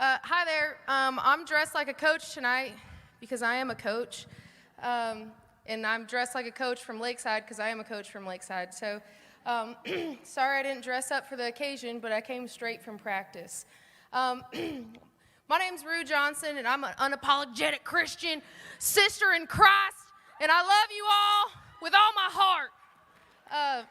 Hi there. I'm dressed like a coach tonight because I am a coach. And I'm dressed like a coach from Lakeside because I am a coach from Lakeside. So, sorry I didn't dress up for the occasion, but I came straight from practice. My name's Rue Johnson, and I'm an unapologetic Christian sister in Christ, and I love you all with all my heart.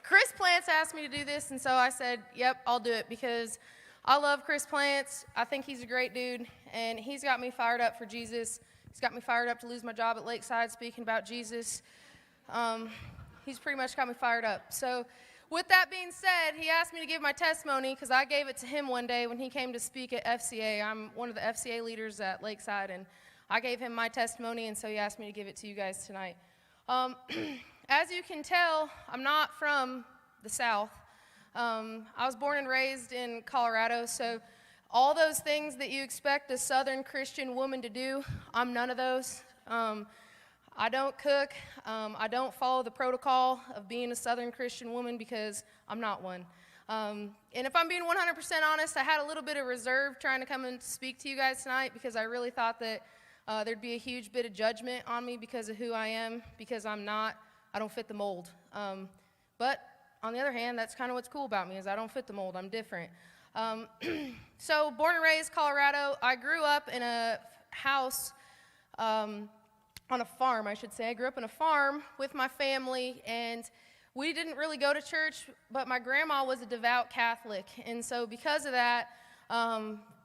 Chris Plants asked me to do this, and so I said, yep, I'll do it because I love Chris Plants. I think he's a great dude, and he's got me fired up for Jesus. He's got me fired up to lose my job at Lakeside speaking about Jesus. He's pretty much got me fired up. So with that being said, he asked me to give my testimony because I gave it to him one day when he came to speak at FCA. I'm one of the FCA leaders at Lakeside, and I gave him my testimony, and so he asked me to give it to you guys tonight. As you can tell, I'm not from the South. I was born and raised in Colorado, so all those things that you expect a Southern Christian woman to do, I'm none of those. I don't cook. I don't follow the protocol of being a Southern Christian woman because I'm not one. And if I'm being 100% honest, I had a little bit of reserve trying to come and speak to you guys tonight because I really thought that there'd be a huge bit of judgment on me because of who I am, because I don't fit the mold. But on the other hand, that's kind of what's cool about me is I don't fit the mold. I'm different. So born and raised Colorado, I grew up in a house on a farm, I should say. I grew up in a farm with my family, and we didn't really go to church, but my grandma was a devout Catholic. And so because of that,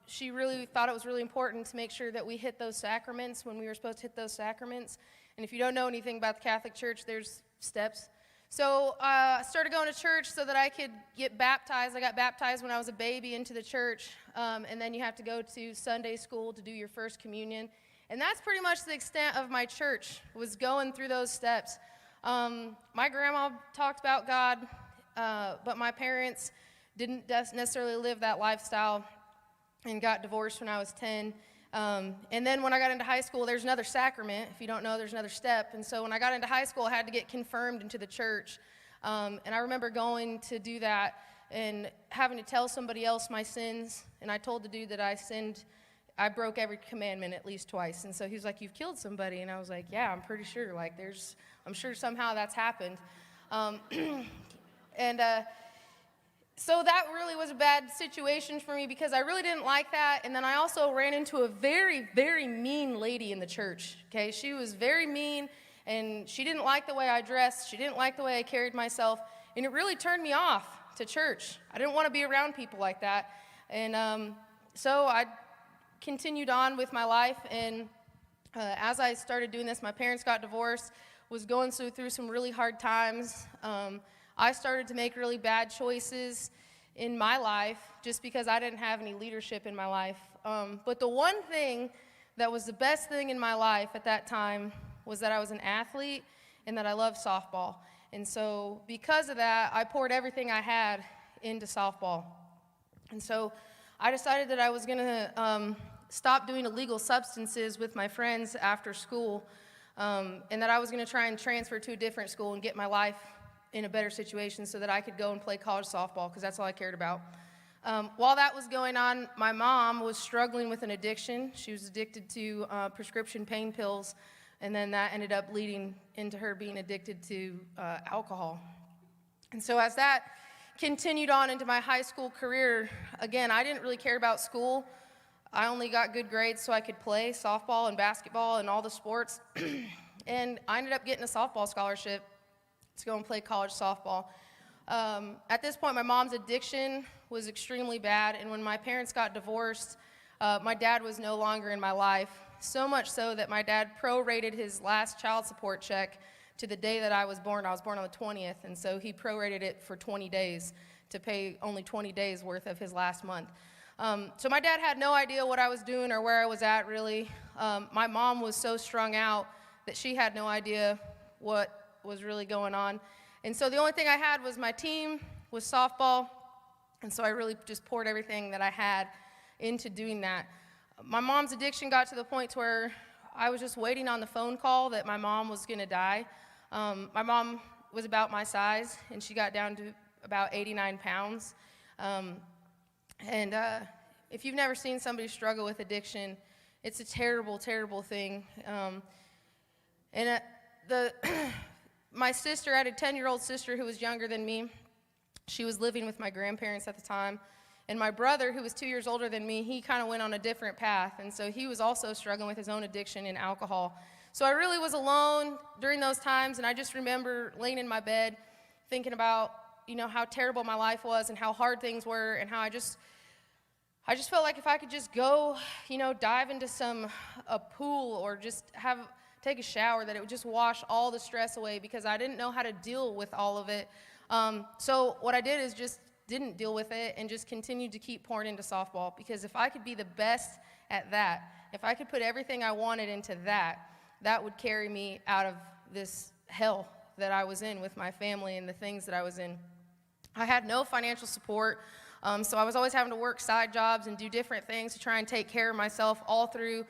she really thought it was really important to make sure that we hit those sacraments when we were supposed to hit those sacraments. And if you don't know anything about the Catholic Church, there's steps. So I started going to church so that I could get baptized. I got baptized when I was a baby into the church, and then you have to go to Sunday school to do your first communion. And that's pretty much the extent of my church, was going through those steps. My grandma talked about God, but my parents didn't necessarily live that lifestyle and got divorced when I was 10. And then when I got into high school, there's another sacrament. If you don't know, there's another step. And so when I got into high school, I had to get confirmed into the church. And I remember going to do that and having to tell somebody else my sins. And I told the dude that I broke every commandment at least twice. And so he was like, "You've killed somebody." And I was like, "Yeah, I'm pretty sure. I'm sure somehow that's happened." So that really was a bad situation for me because I really didn't like that. And then I also ran into a very, very mean lady in the church, okay? She was very mean, and she didn't like the way I dressed. She didn't like the way I carried myself, and it really turned me off to church. I didn't want to be around people like that. And so I continued on with my life, and as I started doing this, my parents got divorced, was going through some really hard times. I started to make really bad choices in my life just because I didn't have any leadership in my life. But the one thing that was the best thing in my life at that time was that I was an athlete and that I loved softball. And so because of that, I poured everything I had into softball. And so I decided that I was going to stop doing illegal substances with my friends after school, and that I was going to try and transfer to a different school and get my life in a better situation so that I could go and play college softball because that's all I cared about. While that was going on, my mom was struggling with an addiction. She was addicted to prescription pain pills, and then that ended up leading into her being addicted to alcohol. And so as that continued on into my high school career, again, I didn't really care about school. I only got good grades so I could play softball and basketball and all the sports. And I ended up getting a softball scholarship to go and play college softball. At this point, my mom's addiction was extremely bad, and when my parents got divorced, my dad was no longer in my life, so much so that my dad prorated his last child support check to the day that I was born. I was born on the 20th, and so he prorated it for 20 days to pay only 20 days worth of his last month. So my dad had no idea what I was doing or where I was at, really. My mom was so strung out that she had no idea what was really going on. And so the only thing I had was my team, was softball, and so I really just poured everything that I had into doing that. My mom's addiction got to the point to where I was just waiting on the phone call that my mom was going to die. My mom was about my size, and she got down to about 89 pounds. And if you've never seen somebody struggle with addiction, it's a terrible, terrible thing. And my sister, I had a 10-year-old sister who was younger than me. She was living with my grandparents at the time. And my brother, who was 2 years older than me, he kind of went on a different path. And so he was also struggling with his own addiction in alcohol. So I really was alone during those times, and I just remember laying in my bed thinking about, how terrible my life was and how hard things were, and how I just felt like if I could just go, dive into a pool or just take a shower, that it would just wash all the stress away, because I didn't know how to deal with all of it. So what I did is just didn't deal with it and just continued to keep pouring into softball, because if I could be the best at that, if I could put everything I wanted into that would carry me out of this hell that I was in with my family and the things that I was in. I had no financial support, so I was always having to work side jobs and do different things to try and take care of myself all through,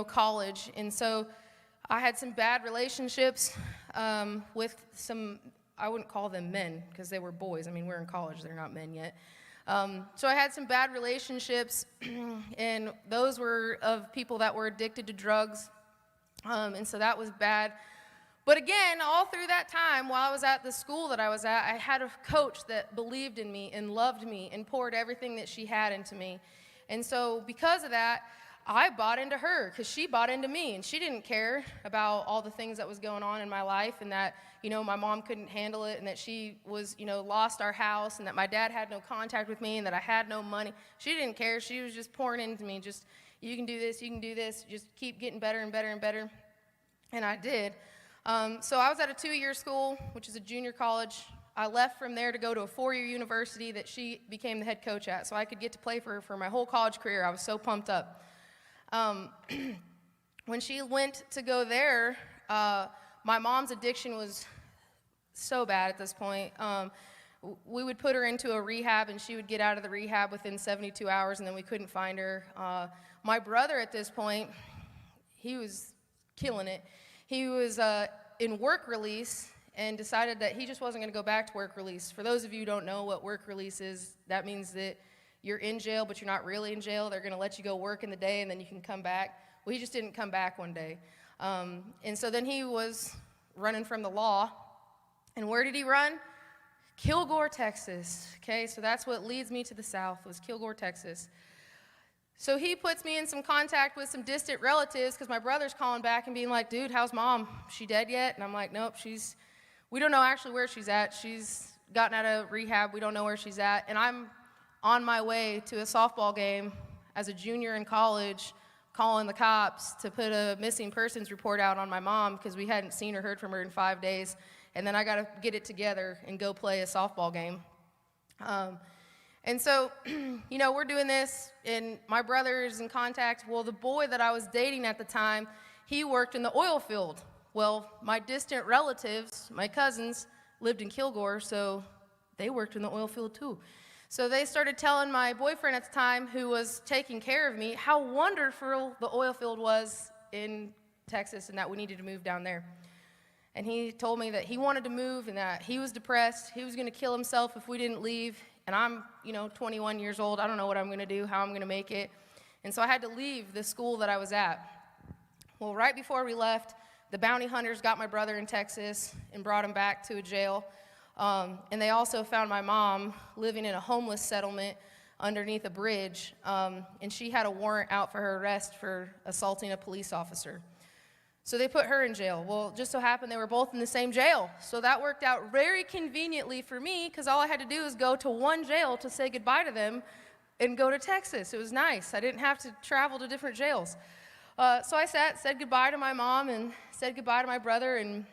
college. And so I had some bad relationships with some, I wouldn't call them men because they were boys. I mean, we're in college, they're not men yet. So I had some bad relationships, and those were of people that were addicted to drugs. And so that was bad. But again, all through that time, while I was at the school that I was at, I had a coach that believed in me and loved me and poured everything that she had into me. And so because of that, I bought into her, because she bought into me, and she didn't care about all the things that was going on in my life, and that, my mom couldn't handle it, and that she was, lost our house, and that my dad had no contact with me, and that I had no money. She didn't care. She was just pouring into me, just, you can do this, just keep getting better and better and better. And I did. So I was at a 2-year school, which is a junior college. I left from there to go to a 4-year university that she became the head coach at, so I could get to play for her for my whole college career. I was so pumped up. When she went to go there, my mom's addiction was so bad at this point. We would put her into a rehab, and she would get out of the rehab within 72 hours, and then we couldn't find her. My brother at this point, he was killing it. He was in work release and decided that he just wasn't going to go back to work release. For those of you who don't know what work release is, that means that you're in jail, but you're not really in jail. They're going to let you go work in the day, and then you can come back. Well, he just didn't come back one day. And so then he was running from the law. And where did he run? Kilgore, Texas. Okay, so that's what leads me to the south, was Kilgore, Texas. So he puts me in some contact with some distant relatives, because my brother's calling back and being like, dude, how's mom? She dead yet? And I'm like, nope, we don't know actually where she's at. She's gotten out of rehab. We don't know where she's at. And I'm on my way to a softball game as a junior in college, calling the cops to put a missing persons report out on my mom, because we hadn't seen or heard from her in 5 days. And then I got to get it together and go play a softball game. And so, we're doing this, and my brother is in contact. Well, the boy that I was dating at the time, he worked in the oil field. Well, my distant relatives, my cousins, lived in Kilgore, so they worked in the oil field too. So they started telling my boyfriend at the time, who was taking care of me, how wonderful the oil field was in Texas and that we needed to move down there. And he told me that he wanted to move and that he was depressed. He was going to kill himself if we didn't leave. And I'm, 21 years old. I don't know what I'm going to do, how I'm going to make it. And so I had to leave the school that I was at. Well, right before we left, the bounty hunters got my brother in Texas and brought him back to a jail. And they also found my mom living in a homeless settlement underneath a bridge. And she had a warrant out for her arrest for assaulting a police officer. So they put her in jail. Well, just so happened they were both in the same jail. So that worked out very conveniently for me, because all I had to do was go to one jail to say goodbye to them and go to Texas. It was nice. I didn't have to travel to different jails. So I said goodbye to my mom and said goodbye to my brother, and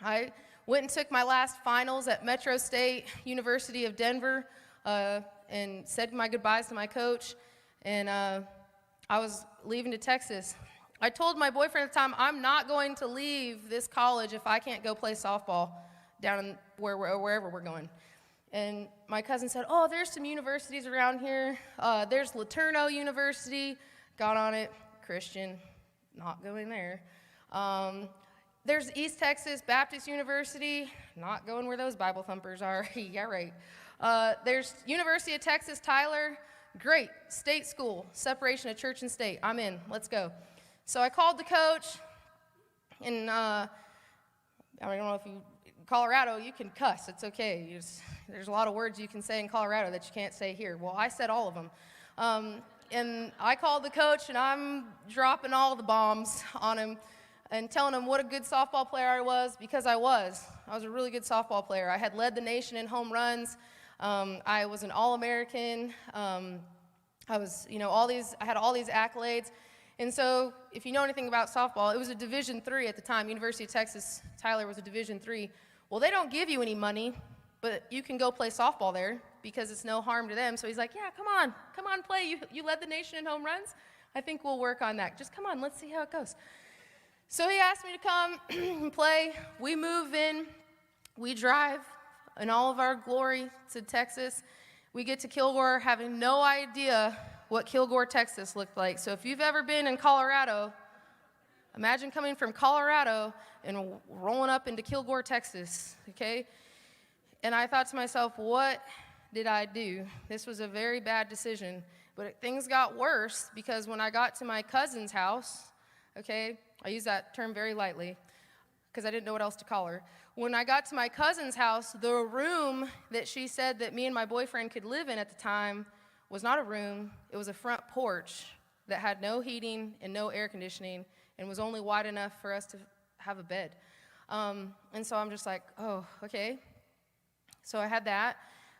I went and took my last finals at Metro State University of Denver and said my goodbyes to my coach, and I was leaving to Texas. I told my boyfriend at the time, I'm not going to leave this college if I can't go play softball down in wherever we're going. And my cousin said, oh, there's some universities around here. There's LeTourneau University. Got on it. Christian. Not going there. There's East Texas Baptist University. Not going where those Bible thumpers are. Yeah, right. There's University of Texas Tyler. Great, state school, separation of church and state. I'm in, let's go. So I called the coach, and I don't know if you, Colorado, you can cuss, it's okay. There's a lot of words you can say in Colorado that you can't say here. Well, I said all of them. And I called the coach, and I'm dropping all the bombs on him and telling him what a good softball player I was, because I was. I was a really good softball player. I had led the nation in home runs. I was an All-American. I had all these accolades. And so if you know anything about softball, it was a Division III at the time. University of Texas, Tyler was a Division III. Well, they don't give you any money, but you can go play softball there because it's no harm to them. So he's like, yeah, come on, play. You led the nation in home runs. I think we'll work on that. Just come on, let's see how it goes. So he asked me to come and play. We move in. We drive in all of our glory to Texas. We get to Kilgore having no idea what Kilgore, Texas looked like. So if you've ever been in Colorado, imagine coming from Colorado and rolling up into Kilgore, Texas, okay? And I thought to myself, what did I do? This was a very bad decision. But things got worse because when I got to my cousin's house, okay, I use that term very lightly because I didn't know what else to call her. When I got to my cousin's house, the room that she said that me and my boyfriend could live in at the time was not a room. It was a front porch that had no heating and no air conditioning and was only wide enough for us to have a bed. And so I'm just like, oh, okay. So I had that.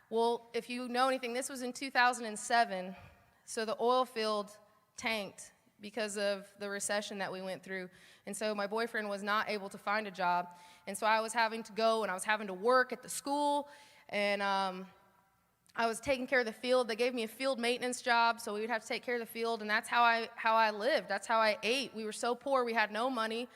Well, if you know anything, this was in 2007, so the oil field tanked because of the recession that we went through. And so my boyfriend was not able to find a job. And so I was having to go, and I was having to work at the school, and I was taking care of the field. They gave me a field maintenance job, so we would have to take care of the field, and that's how I lived. That's how I ate. We were so poor, we had no money.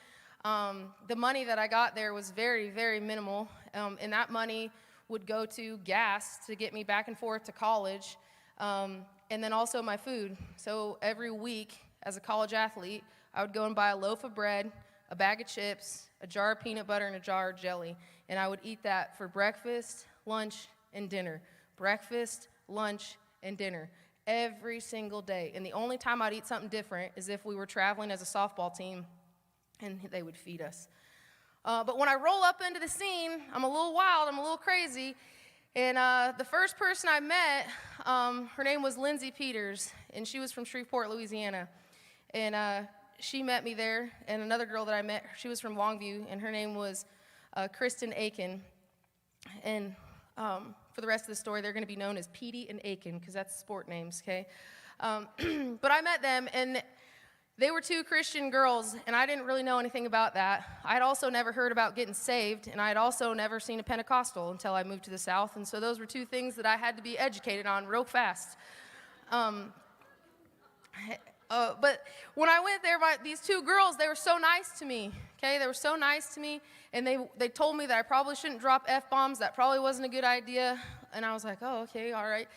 The money that I got there was very, very minimal, and that money would go to gas to get me back and forth to college, and then also my food. So every week, as a college athlete, I would go and buy a loaf of bread, a bag of chips, a jar of peanut butter, and a jar of jelly. And I would eat that for breakfast, lunch, and dinner. Breakfast, lunch, and dinner. Every single day. And the only time I'd eat something different is if we were traveling as a softball team, and they would feed us. But when I roll up into the scene, I'm a little wild, I'm a little crazy. And the first person I met, her name was Lindsay Peters, and she was from Shreveport, Louisiana. And she met me there, and another girl that I met, she was from Longview, and her name was Kristen Aiken. And for the rest of the story, they're going to be known as Petey and Aiken, because that's sport names, okay? But I met them, and they were two Christian girls, and I didn't really know anything about that. I had also never heard about getting saved, and I had also never seen a Pentecostal until I moved to the South, and so those were two things that I had to be educated on real fast. But when I went there, these two girls, they were so nice to me, okay? They were so nice to me, and they told me that I probably shouldn't drop F-bombs. That probably wasn't a good idea, and I was like, oh, okay, all right.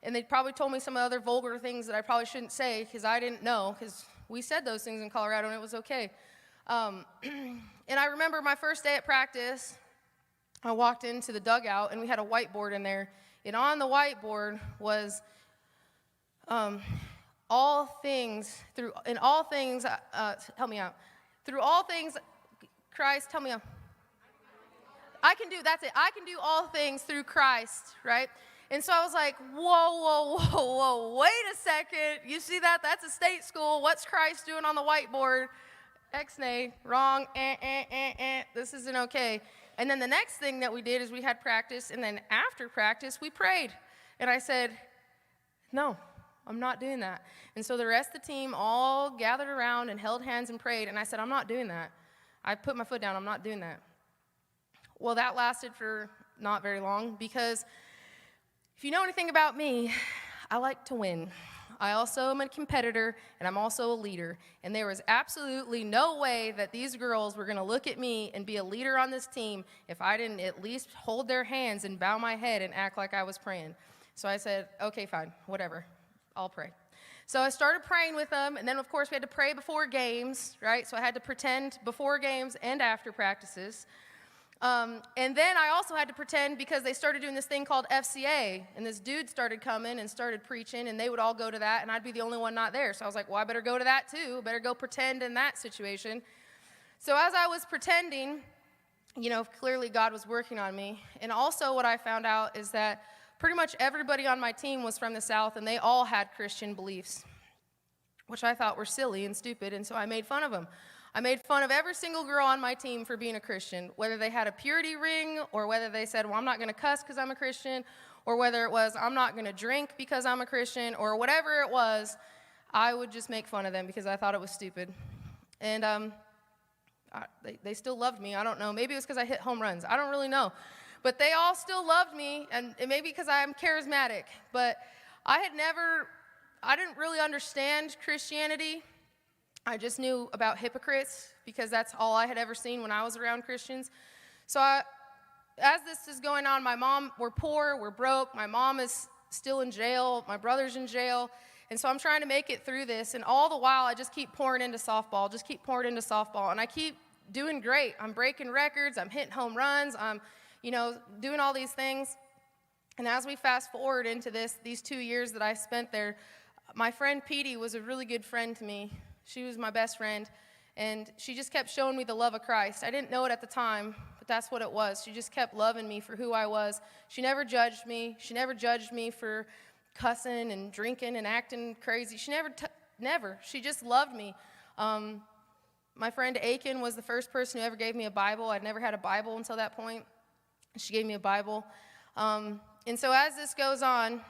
And they probably told me some other vulgar things that I probably shouldn't say because I didn't know, because we said those things in Colorado, and it was okay. And I remember my first day at practice, I walked into the dugout, and we had a whiteboard in there, and on the whiteboard was all things, help me out. Through all things, Christ, help me out. I can do all things through Christ, right? And so I was like, whoa, wait a second. You see that? That's a state school. What's Christ doing on the whiteboard? X-nay, wrong, this isn't okay. And then the next thing that we did is we had practice, and then after practice, we prayed. And I said, no, I'm not doing that. And so the rest of the team all gathered around and held hands and prayed, and I said, I'm not doing that. I put my foot down, I'm not doing that. Well, that lasted for not very long, because if you know anything about me, I like to win. I also am a competitor, and I'm also a leader. And there was absolutely no way that these girls were going to look at me and be a leader on this team if I didn't at least hold their hands and bow my head and act like I was praying. So I said, okay, fine, whatever, I'll pray. So I started praying with them, and then, of course, we had to pray before games, right? So I had to pretend before games and after practices. And then I also had to pretend because they started doing this thing called FCA, and this dude started coming and started preaching, and they would all go to that, and I'd be the only one not there. So I was like, well, I better go to that too. Better go pretend in that situation. So as I was pretending, clearly God was working on me. And also what I found out is that pretty much everybody on my team was from the South, and they all had Christian beliefs, which I thought were silly and stupid, and so I made fun of them. I made fun of every single girl on my team for being a Christian, whether they had a purity ring, or whether they said, well, I'm not going to cuss because I'm a Christian, or whether it was, I'm not going to drink because I'm a Christian, or whatever it was. I would just make fun of them because I thought it was stupid. And they still loved me. I don't know. Maybe it was because I hit home runs. I don't really know. But they all still loved me, and it may be because I'm charismatic. But I didn't really understand Christianity. I just knew about hypocrites because that's all I had ever seen when I was around Christians. So as this is going on, we're poor, we're broke, my mom is still in jail, my brother's in jail, and so I'm trying to make it through this, and all the while I just keep pouring into softball, and I keep doing great. I'm breaking records, I'm hitting home runs, I'm, doing all these things. And as we fast forward into these 2 years that I spent there, my friend Petey was a really good friend to me. She was my best friend, and she just kept showing me the love of Christ. I didn't know it at the time, but that's what it was. She just kept loving me for who I was. She never judged me. She never judged me for cussing and drinking and acting crazy. She never. She just loved me. My friend Aiken was the first person who ever gave me a Bible. I'd never had a Bible until that point. She gave me a Bible. And so as this goes on,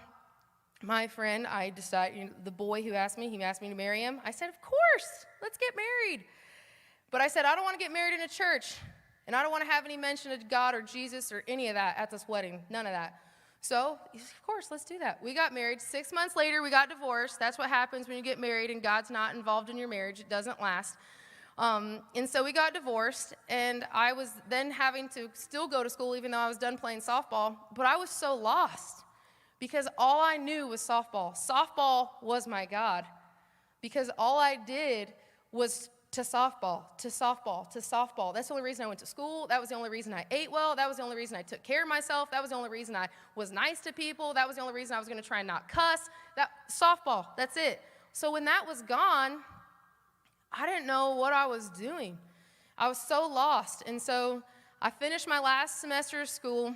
my friend, I decided, the boy who asked me, to marry him. I said, of course, let's get married. But I said, I don't want to get married in a church, and I don't want to have any mention of God or Jesus or any of that at this wedding, none of that. So, of course, let's do that. We got married. 6 months later, we got divorced. That's what happens when you get married and God's not involved in your marriage. It doesn't last. And so we got divorced, and I was then having to still go to school even though I was done playing softball, but I was so lost. Because all I knew was softball. Softball was my God. Because all I did was to softball, to softball, to softball. That's the only reason I went to school. That was the only reason I ate well. That was the only reason I took care of myself. That was the only reason I was nice to people. That was the only reason I was going to try and not cuss. Softball, that's it. So when that was gone, I didn't know what I was doing. I was so lost. And so I finished my last semester of school,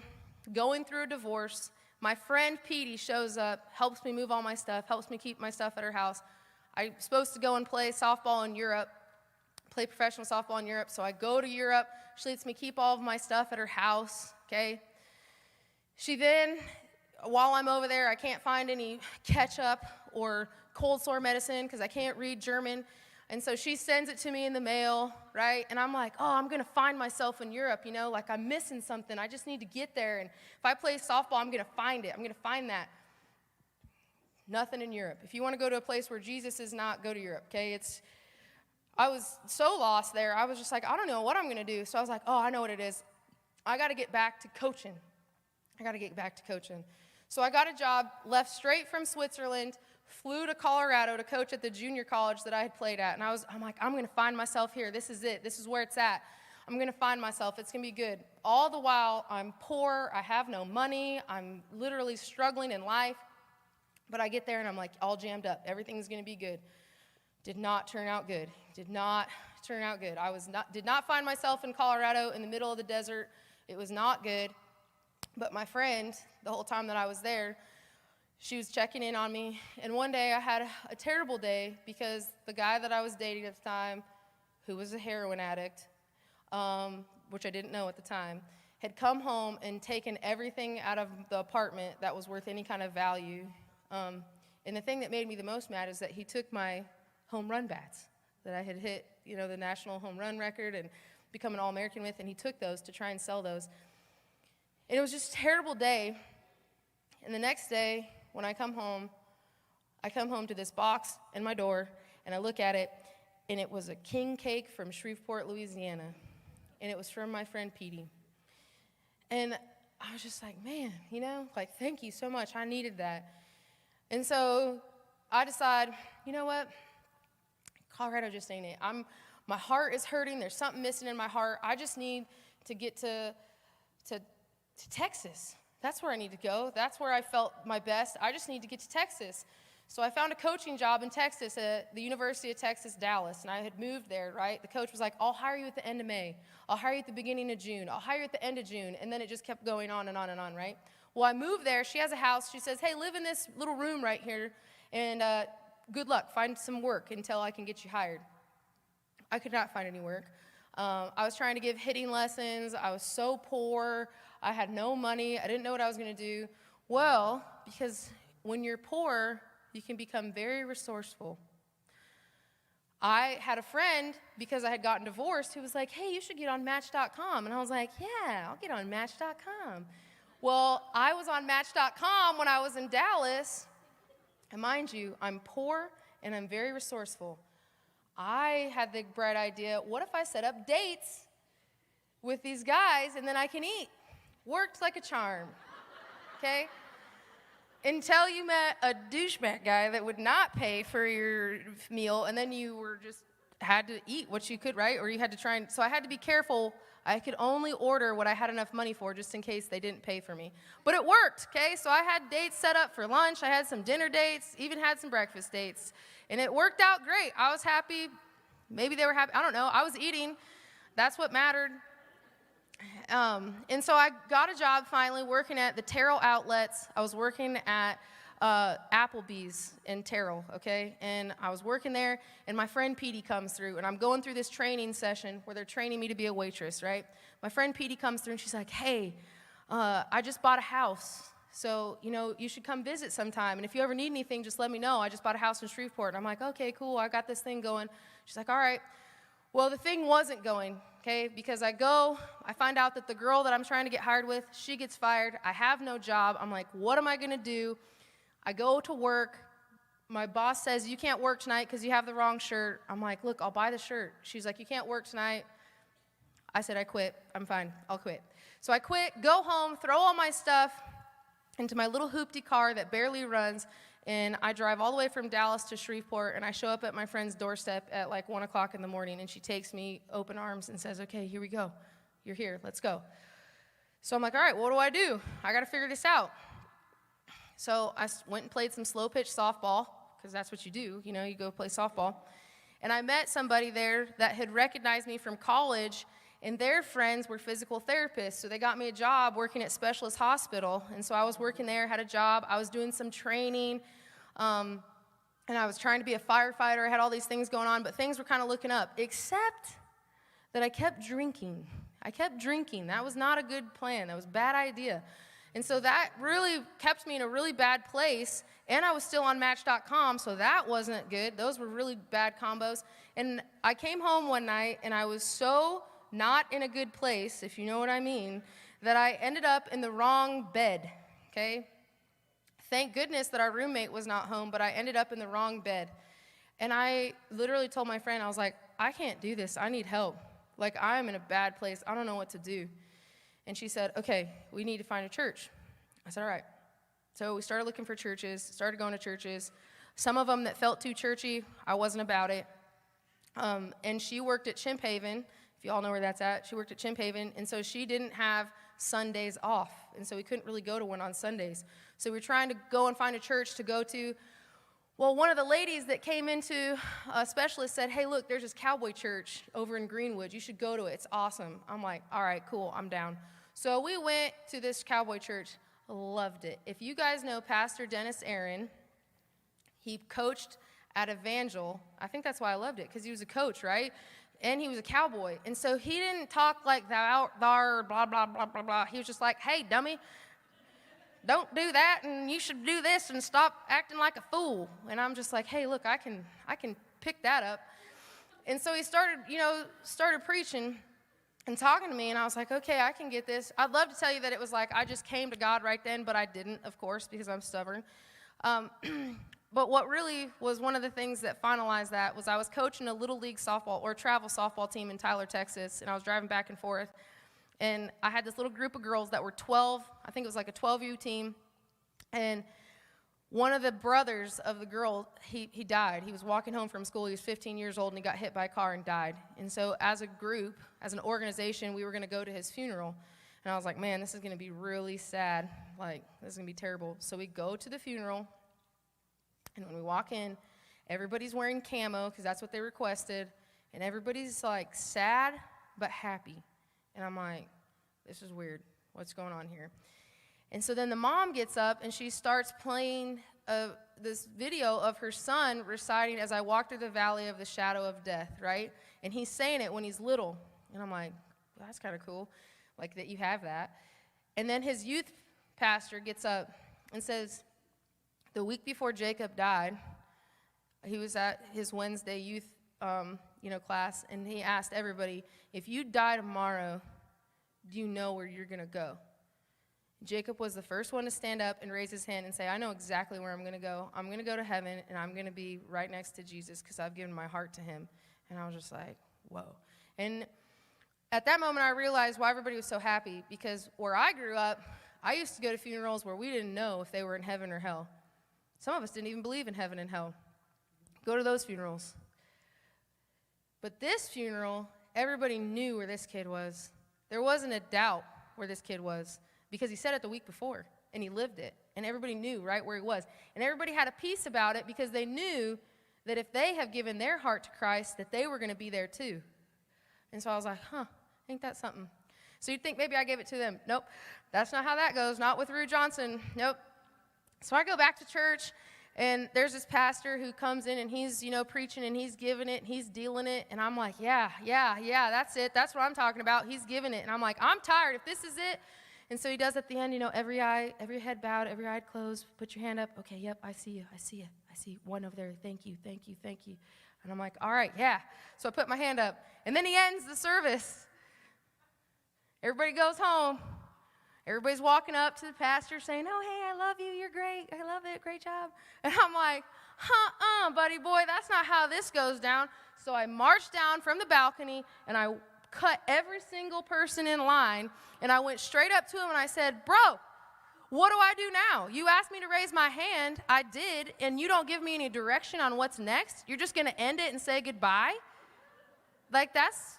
going through a divorce. My friend Petey shows up, helps me move all my stuff, helps me keep my stuff at her house. I'm supposed to go and play softball in Europe, play professional softball in Europe. So I go to Europe. She lets me keep all of my stuff at her house, okay? She then, while I'm over there, I can't find any ketchup or cold sore medicine because I can't read German. And so she sends it to me in the mail, right? And I'm like, oh, I'm going to find myself in Europe, like I'm missing something. I just need to get there. And if I play softball, I'm going to find it. I'm going to find that. Nothing in Europe. If you want to go to a place where Jesus is not, go to Europe, okay? I was so lost there. I was just like, I don't know what I'm going to do. So I was like, oh, I know what it is. I got to get back to coaching. So I got a job, left straight from Switzerland, flew to Colorado to coach at the junior college that I had played at. And I'm like, I'm going to find myself here. This is it. This is where it's at. I'm going to find myself. It's going to be good. All the while, I'm poor. I have no money. I'm literally struggling in life. But I get there, and I'm like all jammed up. Everything's going to be good. Did not turn out good. I did not find myself in Colorado in the middle of the desert. It was not good. But my friend, the whole time that I was there, she was checking in on me, and one day I had a terrible day because the guy that I was dating at the time, who was a heroin addict, which I didn't know at the time, had come home and taken everything out of the apartment that was worth any kind of value. And the thing that made me the most mad is that he took my home run bats that I had hit, the national home run record and become an All-American with, and he took those to try and sell those. And it was just a terrible day. And the next day, when I come home to this box in my door, and I look at it, and it was a king cake from Shreveport, Louisiana, and it was from my friend Petey. And I was just like, man, thank you so much. I needed that. And so I decide, you know what? Colorado just ain't it. My heart is hurting. There's something missing in my heart. I just need to get to Texas. That's where I need to go. That's where I felt my best. I just need to get to Texas. So I found a coaching job in Texas at the University of Texas, Dallas, and I had moved there, right? The coach was like, I'll hire you at the end of May. I'll hire you at the beginning of June. I'll hire you at the end of June. And then it just kept going on and on and on, right? Well, I moved there. She has a house. She says, hey, live in this little room right here, and good luck. Find some work until I can get you hired. I could not find any work. I was trying to give hitting lessons. I was so poor. I had no money. I didn't know what I was going to do. Well, because when you're poor, you can become very resourceful. I had a friend, because I had gotten divorced, who was like, hey, you should get on Match.com. And I was like, yeah, I'll get on Match.com. Well, I was on Match.com when I was in Dallas. And mind you, I'm poor and I'm very resourceful. I had the bright idea, what if I set up dates with these guys and then I can eat? Worked like a charm, okay? Until you met a douchebag guy that would not pay for your meal, and then you were just had to eat what you could, right? Or you had to try and, so I had to be careful. I could only order what I had enough money for, just in case they didn't pay for me. But it worked, okay? So I had dates set up for lunch. I had some dinner dates, even had some breakfast dates. And it worked out great. I was happy. Maybe they were happy. I don't know. I was eating. That's what mattered. And so I got a job finally working at the Terrell outlets. I was working at Applebee's in Terrell, okay? And I was working there, and my friend Petey comes through, and I'm going through this training session where they're training me to be a waitress, right? My friend Petey comes through, and she's like, hey, I just bought a house, so, you should come visit sometime, and if you ever need anything, just let me know. I just bought a house in Shreveport. And I'm like, okay, cool, I got this thing going. She's like, all right. Well, the thing wasn't going, okay, because I find out that the girl that I'm trying to get hired with, she gets fired. I have no job. I'm like, what am I going to do? I go to work. My boss says, you can't work tonight because you have the wrong shirt. I'm like, look, I'll buy the shirt. She's like, you can't work tonight. I said, I quit. I'm fine. I'll quit. So I quit, go home, throw all my stuff into my little hoopty car that barely runs, and I drive all the way from Dallas to Shreveport, and I show up at my friend's doorstep at like 1 o'clock in the morning, and she takes me open arms and says, okay, here we go. You're here. Let's go. So I'm like, all right, what do? I got to figure this out. So I went and played some slow pitch softball, because that's what you do. You go play softball. And I met somebody there that had recognized me from college, and their friends were physical therapists, so they got me a job working at Specialist Hospital. And so I was working there, had a job. I was doing some training, and I was trying to be a firefighter. I had all these things going on, but things were kind of looking up, except that I kept drinking. That was not a good plan. That was a bad idea. And so that really kept me in a really bad place, and I was still on Match.com, so that wasn't good. Those were really bad combos. And I came home one night, and I was so not in a good place, if you know what I mean, that I ended up in the wrong bed, okay? Thank goodness that our roommate was not home, but I ended up in the wrong bed. And I literally told my friend, I was like, I can't do this. I need help. Like, I'm in a bad place. I don't know what to do. And she said, okay, we need to find a church. I said, all right. So we started looking for churches, started going to churches. Some of them that felt too churchy, I wasn't about it. And she worked at Chimp Haven. If you all know where that's at, she worked at Chimp Haven, and so she didn't have Sundays off, and so we couldn't really go to one on Sundays. So we were trying to go and find a church to go to. Well, one of the ladies that came into a specialist said, hey, look, there's this cowboy church over in Greenwood. You should go to it. It's awesome. I'm like, all right, cool, I'm down. So we went to this cowboy church, loved it. If you guys know Pastor Dennis Aaron, he coached at Evangel. I think that's why I loved it, because he was a coach, right? And he was a cowboy. And so he didn't talk like thou, blah, blah, blah, blah, blah. He was just like, hey, dummy, don't do that, and you should do this, and stop acting like a fool. And I'm just like, hey, look, I can pick that up. And so he started preaching and talking to me, and I was like, okay, I can get this. I'd love to tell you that it was like I just came to God right then, but I didn't, of course, because I'm stubborn. But what really was one of the things that finalized that was I was coaching a little league softball or travel softball team in Tyler, Texas, and I was driving back and forth. And I had this little group of girls that were 12. I think it was like a 12U team. And one of the brothers of the girl, he died. He was walking home from school. He was 15 years old, and he got hit by a car and died. And so as a group, as an organization, we were going to go to his funeral. And I was like, man, this is going to be really sad. Like, this is going to be terrible. So we go to the funeral, and when we walk in, everybody's wearing camo because that's what they requested. And everybody's, like, sad but happy. And I'm like, this is weird. What's going on here? And so then the mom gets up, and she starts playing this video of her son reciting, "As I walk through the valley of the shadow of death," right? And he's saying it when he's little. And I'm like, well, that's kind of cool, like that you have that. And then his youth pastor gets up and says, the week before Jacob died, he was at his Wednesday youth class, and he asked everybody, if you die tomorrow, do you know where you're going to go? Jacob was the first one to stand up and raise his hand and say, I know exactly where I'm going to go. I'm going to go to heaven, and I'm going to be right next to Jesus because I've given my heart to him. And I was just like, whoa. And at that moment, I realized why everybody was so happy, because where I grew up, I used to go to funerals where we didn't know if they were in heaven or hell. Some of us didn't even believe in heaven and hell. Go to those funerals. But this funeral, everybody knew where this kid was. There wasn't a doubt where this kid was, because he said it the week before, and he lived it, and everybody knew right where he was. And everybody had a peace about it because they knew that if they have given their heart to Christ, that they were going to be there too. And so I was like, ain't that something? So you'd think maybe I gave it to them. Nope, that's not how that goes, not with Rue Johnson, nope. So I go back to church, and there's this pastor who comes in, and he's, preaching, and he's giving it, and he's dealing it, and I'm like, yeah, that's it, that's what I'm talking about, he's giving it, and I'm like, I'm tired, if this is it. And so he does at the end, every head bowed, every eye closed, put your hand up, okay, yep, I see you, I see one over there, thank you. And I'm like, all right, yeah. So I put my hand up, and then he ends the service. Everybody goes home. Everybody's walking up to the pastor saying, oh, hey, I love you, you're great, I love it, great job. And I'm like, buddy boy, that's not how this goes down. So I marched down from the balcony, and I cut every single person in line, and I went straight up to him, and I said, bro, what do I do now? You asked me to raise my hand, I did, and you don't give me any direction on what's next? You're just going to end it and say goodbye? Like, that's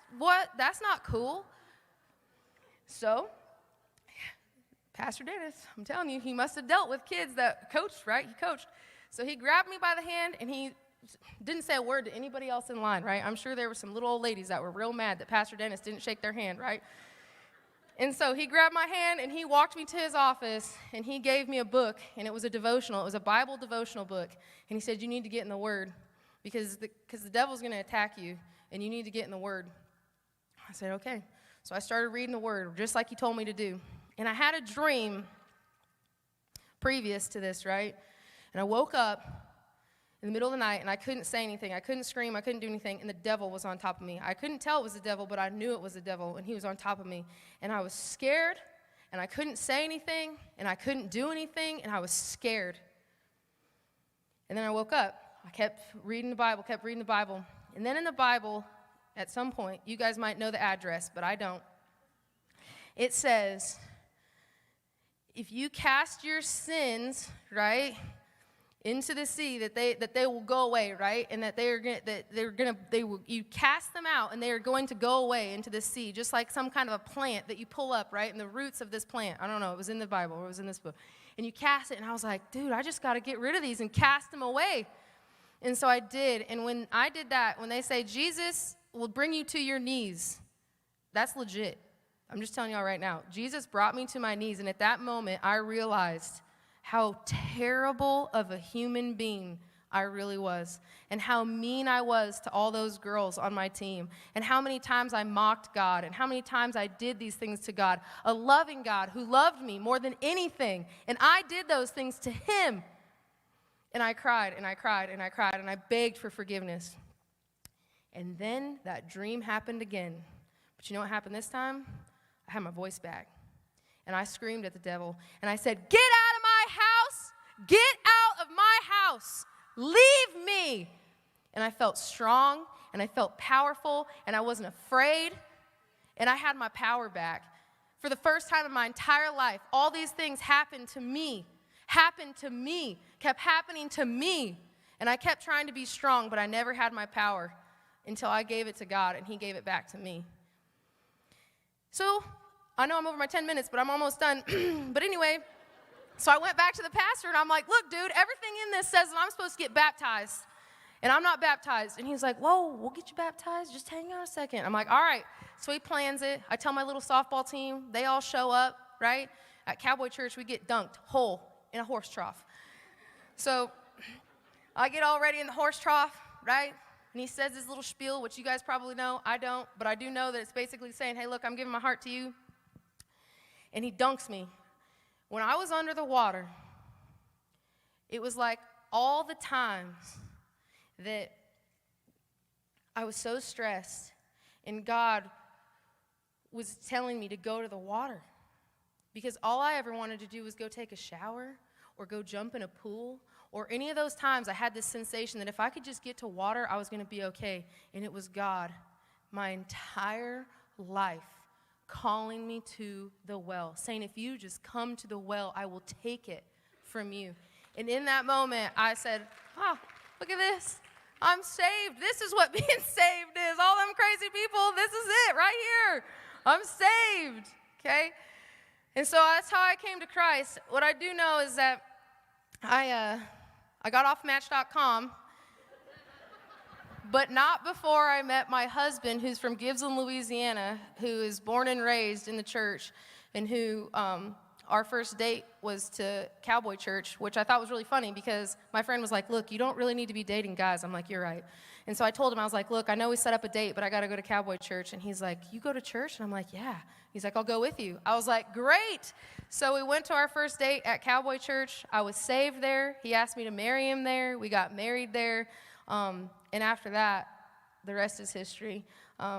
not cool. So Pastor Dennis, I'm telling you, he must have dealt with kids that coached, right? He coached. So he grabbed me by the hand, and he didn't say a word to anybody else in line, right? I'm sure there were some little old ladies that were real mad that Pastor Dennis didn't shake their hand, right? And so he grabbed my hand, and he walked me to his office, and he gave me a book, and it was a devotional. It was a Bible devotional book. And he said, you need to get in the Word because the devil's going to attack you, and you need to get in the Word. I said, okay. So I started reading the Word, just like he told me to do. And I had a dream previous to this, right? And I woke up in the middle of the night, and I couldn't say anything. I couldn't scream. I couldn't do anything, and the devil was on top of me. I couldn't tell it was the devil, but I knew it was the devil, and he was on top of me. And I was scared, and I couldn't say anything, and I couldn't do anything, and I was scared. And then I woke up. I kept reading the Bible, And then in the Bible, at some point, you guys might know the address, but I don't. It says, if you cast your sins, right, into the sea, that they will go away, right? And that you cast them out, and they are going to go away into the sea, just like some kind of a plant that you pull up, right? And the roots of this plant, I don't know, it was in the Bible, or it was in this book. And you cast it, and I was like, dude, I just got to get rid of these and cast them away. And so I did, and when I did that, when they say Jesus will bring you to your knees, that's legit. I'm just telling y'all right now. Jesus brought me to my knees, and at that moment, I realized how terrible of a human being I really was, and how mean I was to all those girls on my team, and how many times I mocked God, and how many times I did these things to God, a loving God who loved me more than anything, and I did those things to him. And I cried, and I cried, and I cried, and I begged for forgiveness. And then that dream happened again. But you know what happened this time? I had my voice back, and I screamed at the devil, and I said, get out of my house! Get out of my house! Leave me! And I felt strong, and I felt powerful, and I wasn't afraid, and I had my power back. For the first time in my entire life, all these things happened to me, happened to me, kept happening to me. And I kept trying to be strong, but I never had my power until I gave it to God, and he gave it back to me. So I know I'm over my 10 minutes, but I'm almost done. But anyway, so I went back to the pastor, and I'm like, look, dude, everything in this says that I'm supposed to get baptized, and I'm not baptized. And he's like, whoa, we'll get you baptized. Just hang on a second. I'm like, all right. So he plans it. I tell my little softball team. They all show up, right? At Cowboy Church, we get dunked whole in a horse trough. So I get all ready in the horse trough, right? And he says this little spiel, which you guys probably know. I don't, but I do know that it's basically saying, hey, look, I'm giving my heart to you. And he dunks me. When I was under the water, it was like all the times that I was so stressed, and God was telling me to go to the water. Because all I ever wanted to do was go take a shower or go jump in a pool, or any of those times I had this sensation that if I could just get to water, I was going to be okay. And it was God, my entire life, calling me to the well, saying, if you just come to the well, I will take it from you. And in that moment, I said, wow, look at this. I'm saved. This is what being saved is. All them crazy people, this is it right here. I'm saved, okay? And so that's how I came to Christ. What I do know is that I got off Match.com, but not before I met my husband, who's from Gibson, Louisiana, who is born and raised in the church, and who our first date was to Cowboy Church, which I thought was really funny because my friend was like, look, you don't really need to be dating guys. I'm like, you're right. And so I told him, I was like, look, I know we set up a date, but I got to go to Cowboy Church. And he's like, you go to church? And I'm like, yeah. He's like, I'll go with you. I was like, great. So we went to our first date at Cowboy Church. I was saved there. He asked me to marry him there. We got married there. And after that, the rest is history.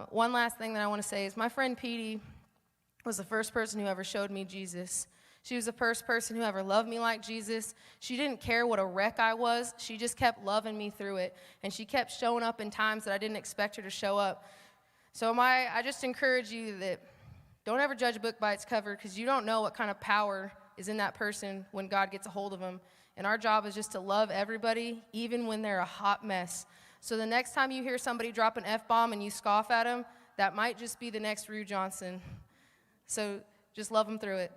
One last thing that I want to say is my friend Petey was the first person who ever showed me Jesus. She was the first person who ever loved me like Jesus. She didn't care what a wreck I was. She just kept loving me through it. And she kept showing up in times that I didn't expect her to show up. So I just encourage you that don't ever judge a book by its cover, because you don't know what kind of power is in that person when God gets a hold of them. And our job is just to love everybody, even when they're a hot mess. So the next time you hear somebody drop an F-bomb and you scoff at them, that might just be the next Rue Johnson. So just love them through it.